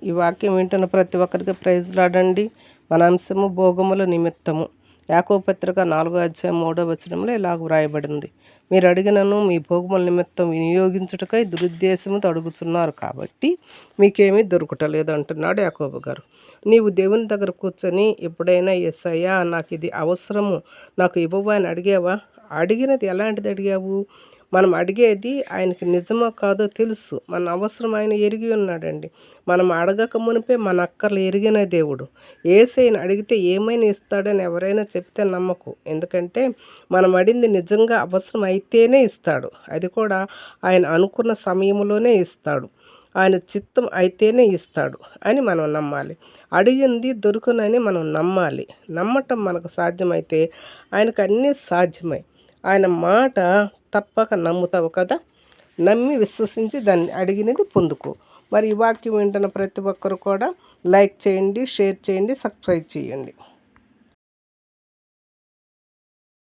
ఈ వాక్యం వింటున్న ప్రతి ఒక్కరికి ప్రైజ్ లాడండి. మన అంశము భోగముల నిమిత్తము. యాకోబు పత్రిక 4:3 ఇలాగ వ్రాయబడింది. మీరు అడిగినను మీ భోగముల నిమిత్తం వినియోగించుటకై దురుద్దేశముతో అడుగుతున్నారు కాబట్టి మీకేమీ దొరకటలేదు అంటున్నాడు యాకోబు గారు. నీవు దేవుని దగ్గర కూర్చొని ఎప్పుడైనా యేసయ్యా నాకు ఇది అవసరము, నాకు ఇవ్వవా అని అడిగావా? అడిగినది ఎలాంటిది అడిగావు? మనం అడిగేది ఆయనకి నిజమో కాదో తెలుసు. మన అవసరం ఆయన ఎరిగి ఉన్నాడండి. మనం అడగక మునిపే మన అక్కర్లు ఎరిగిన దేవుడు. యేసయ్యను అడిగితే ఏమైనా ఇస్తాడని ఎవరైనా చెప్తే నమ్మకు. ఎందుకంటే మనం అడిగింది నిజంగా అవసరం అయితేనే ఇస్తాడు. అది కూడా ఆయన అనుకున్న సమయంలోనే ఇస్తాడు. ఆయన చిత్తం అయితేనే ఇస్తాడు అని మనం నమ్మాలి. అడిగింది దొరుకునని మనం నమ్మాలి. నమ్మటం మనకు సాధ్యమైతే ఆయనకు అన్నీ సాధ్యమై. ఆయన మాట తప్పక నమ్ముతావు కదా. నమ్మి విశ్వసించి దాన్ని అడిగినది పొందుకో. మరి ఈ వాక్యం వింటున్న ప్రతి ఒక్కరు కూడా లైక్ చేయండి, షేర్ చేయండి, సబ్స్క్రైబ్ చేయండి.